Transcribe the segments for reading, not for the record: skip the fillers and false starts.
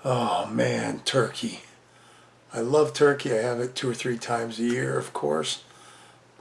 Oh man, turkey. I love turkey. I have it 2 or 3 times a year, of course.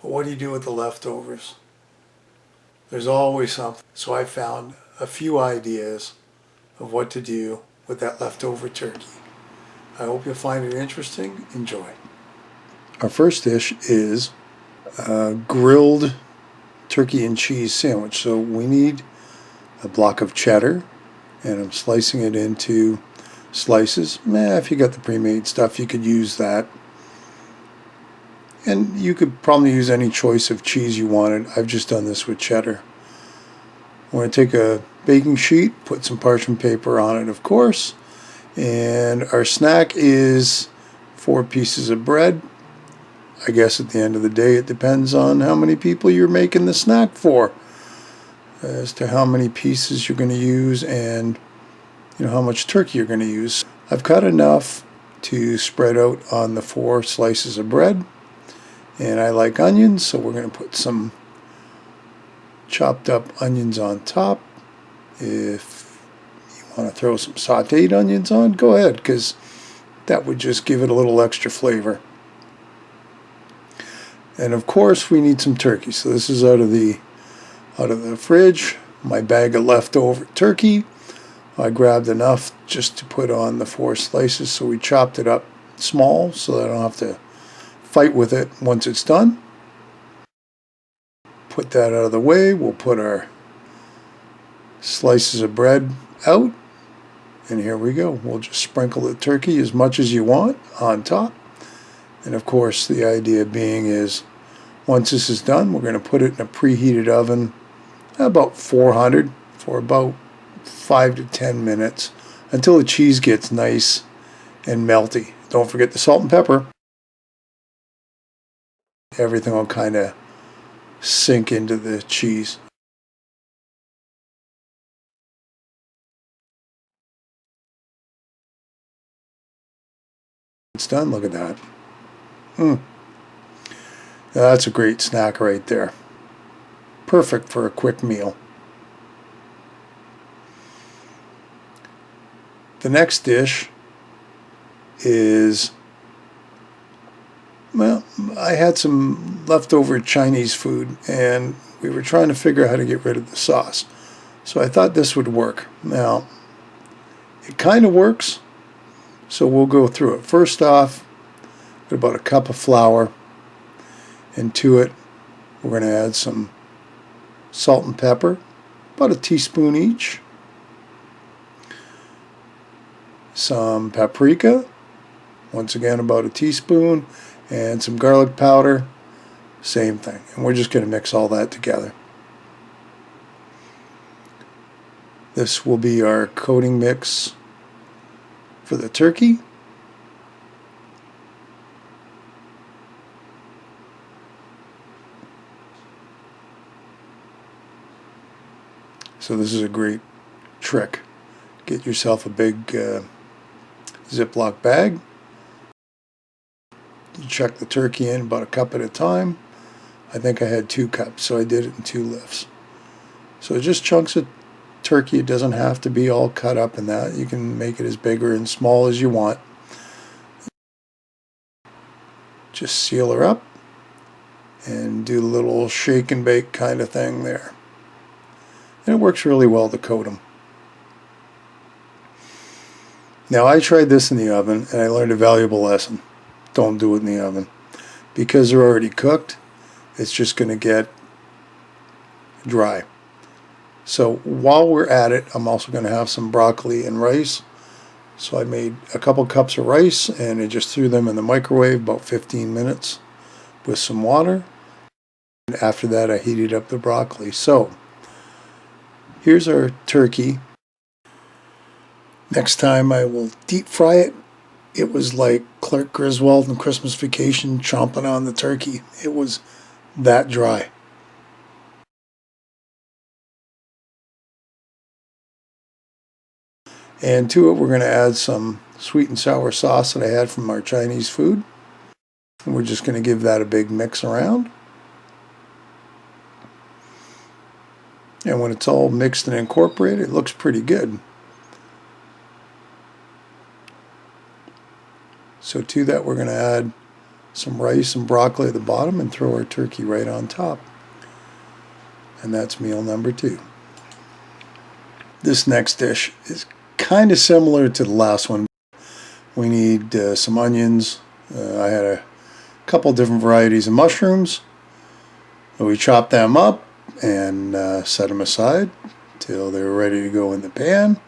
But what do you do with the leftovers? There's always something. So I found a few ideas of what to do with that leftover turkey. I hope you'll find it interesting. Enjoy. Our first dish is a grilled turkey and cheese sandwich. So we need a block of cheddar, and I'm slicing it into slices. If you got the pre-made stuff, you could use that. And you could probably use any choice of cheese you wanted. I've just done this with cheddar. We're going to take a baking sheet, put some parchment paper on it, of course. And our snack is 4 pieces of bread. I guess at the end of the day, it depends on how many people you're making the snack for, as to how many pieces you're going to use and how much turkey you're going to use. I've cut enough to spread out on the 4 slices of bread. And I like onions, so we're going to put some chopped up onions on top. If you want to throw some sauteed onions on, go ahead, because that would just give it a little extra flavor. And of course we need some turkey. So this is out of the fridge, my bag of leftover turkey. I grabbed enough just to put on the 4 slices, so we chopped it up small so that I don't have to fight with it once it's done. Put that out of the way. We'll put our slices of bread out, and here we go. We'll just sprinkle the turkey as much as you want on top. And of course the idea being is once this is done, we're going to put it in a preheated oven about 400 for about 5 to 10 minutes until the cheese gets nice and melty. Don't forget the salt and pepper. Everything will kind of sink into the cheese. It's done. Look at that. That's a great snack right there. Perfect for a quick meal. The next dish is, well, I had some leftover Chinese food and we were trying to figure out how to get rid of the sauce. So I thought this would work. Now, it kind of works, so we'll go through it. First off, about a cup of flour, and to it we're going to add some salt and pepper, about a teaspoon each, some paprika, once again about a teaspoon, and some garlic powder, same thing. And we're just going to mix all that together. This will be our coating mix for the turkey. So this is a great trick. Get yourself a big Ziploc bag. You chuck the turkey in about a cup at a time. I think I had 2 cups, so I did it in 2 lifts. So just chunks of turkey. It doesn't have to be all cut up in that. You can make it as big or as small as you want. Just seal her up and do a little shake and bake kind of thing there. And it works really well to coat them. Now I tried this in the oven and I learned a valuable lesson. Don't do it in the oven. Because they're already cooked, it's just going to get dry. So while we're at it, I'm also going to have some broccoli and rice. So I made a couple cups of rice and I just threw them in the microwave about 15 minutes with some water. And after that I heated up the broccoli. So here's our turkey. Next time I will deep fry it. It was like Clark Griswold in Christmas Vacation chomping on the turkey. It was that dry. And to it we're going to add some sweet and sour sauce that I had from our Chinese food. And we're just going to give that a big mix around. And when it's all mixed and incorporated, it looks pretty good. So to that we're going to add some rice and broccoli at the bottom and throw our turkey right on top. And that's meal number 2. This next dish is kind of similar to the last one. We need some onions. I had a couple different varieties of mushrooms. We chopped them up and set them aside till they were ready to go in the pan.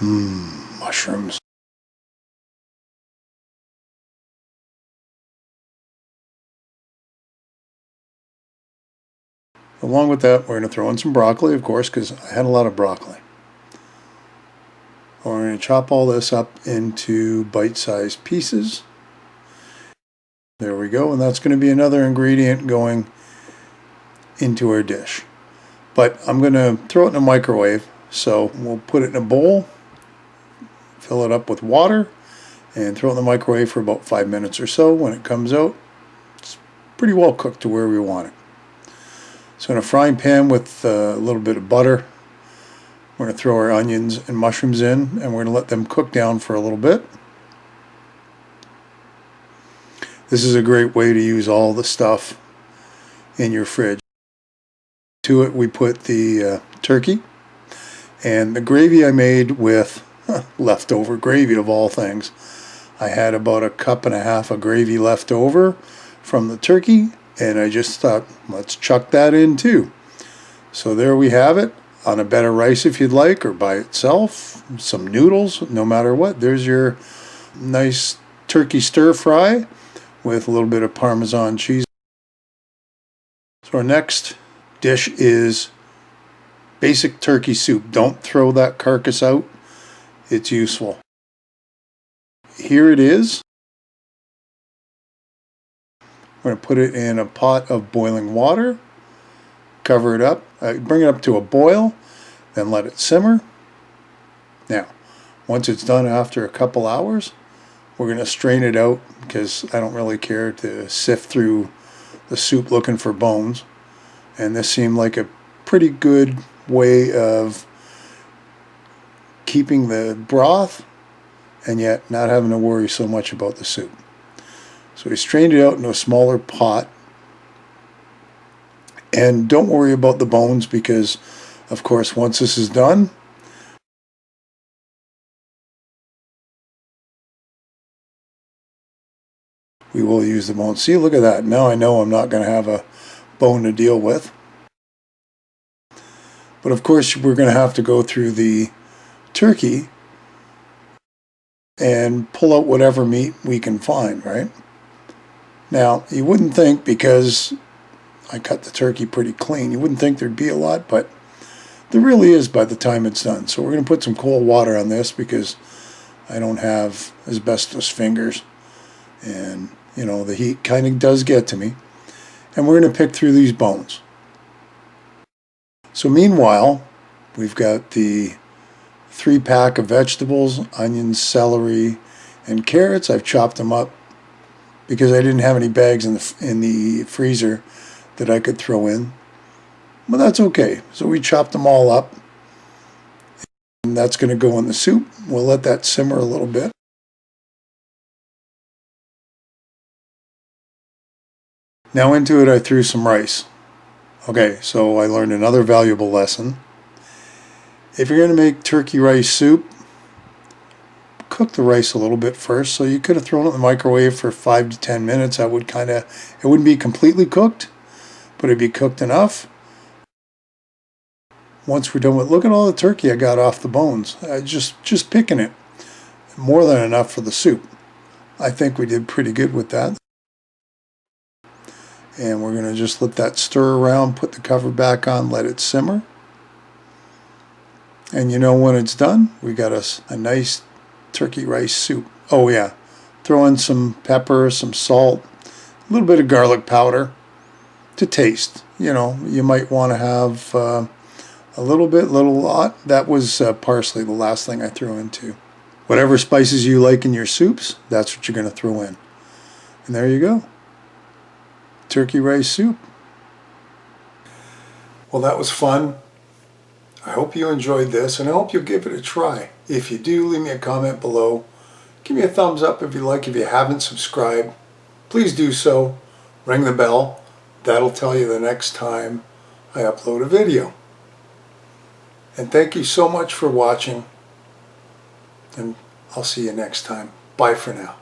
Mushrooms. Along with that, we're going to throw in some broccoli, of course, because I had a lot of broccoli. We're going to chop all this up into bite-sized pieces. There we go, and that's going to be another ingredient going into our dish. But I'm going to throw it in a microwave, so we'll put it in a bowl, fill it up with water, and throw it in the microwave for about 5 minutes or so. When it comes out, it's pretty well cooked to where we want it. So in a frying pan with a little bit of butter, we're going to throw our onions and mushrooms in, and we're going to let them cook down for a little bit. This is a great way to use all the stuff in your fridge. To it we put the turkey, and the gravy I made with leftover gravy of all things. I had about 1.5 cups of gravy left over from the turkey, and I just thought, let's chuck that in too. So there we have it, on a bed of rice if you'd like, or by itself, some noodles, no matter what. There's your nice turkey stir fry with a little bit of Parmesan cheese. So our next dish is basic turkey soup. Don't throw that carcass out. It's useful. Here it is. We're going to put it in a pot of boiling water, cover it up, bring it up to a boil, then let it simmer. Now, once it's done after a couple hours, we're going to strain it out because I don't really care to sift through the soup looking for bones. And this seemed like a pretty good way of keeping the broth and yet not having to worry so much about the soup. So we strained it out into a smaller pot. And don't worry about the bones because, of course, once this is done, we will use the bones. See, look at that. Now I know I'm not going to have a bone to deal with. But of course, we're going to have to go through the turkey and pull out whatever meat we can find, right? Now, you wouldn't think, because I cut the turkey pretty clean, you wouldn't think there'd be a lot, but there really is by the time it's done. So we're going to put some cold water on this because I don't have asbestos fingers. And, you know, the heat kind of does get to me. And we're going to pick through these bones. So meanwhile, we've got the 3-pack of vegetables, onions, celery, and carrots. I've chopped them up because I didn't have any bags in the freezer that I could throw in. But that's okay. So we chopped them all up. And that's going to go in the soup. We'll let that simmer a little bit. Now into it I threw some rice. Okay, so I learned another valuable lesson. If you're going to make turkey rice soup, cook the rice a little bit first. So you could have thrown it in the microwave for 5 to 10 minutes. It wouldn't be completely cooked, but it'd be cooked enough. Once we're done with, look at all the turkey I got off the bones. Just picking it. More than enough for the soup. I think we did pretty good with that. And we're going to just let that stir around, put the cover back on, let it simmer. And you know when it's done, we got us a nice turkey rice soup. Oh yeah, throw in some pepper, some salt, a little bit of garlic powder to taste. You know, you might want to have a little lot. That was parsley, the last thing I threw into. Whatever spices you like in your soups, that's what you're going to throw in. And there you go. Turkey rice soup. Well, that was fun. I hope you enjoyed this, and I hope you'll give it a try. If you do, leave me a comment below. Give me a thumbs up if you like. If you haven't subscribed, please do so. Ring the bell. That'll tell you the next time I upload a video. And thank you so much for watching, and I'll see you next time. Bye for now.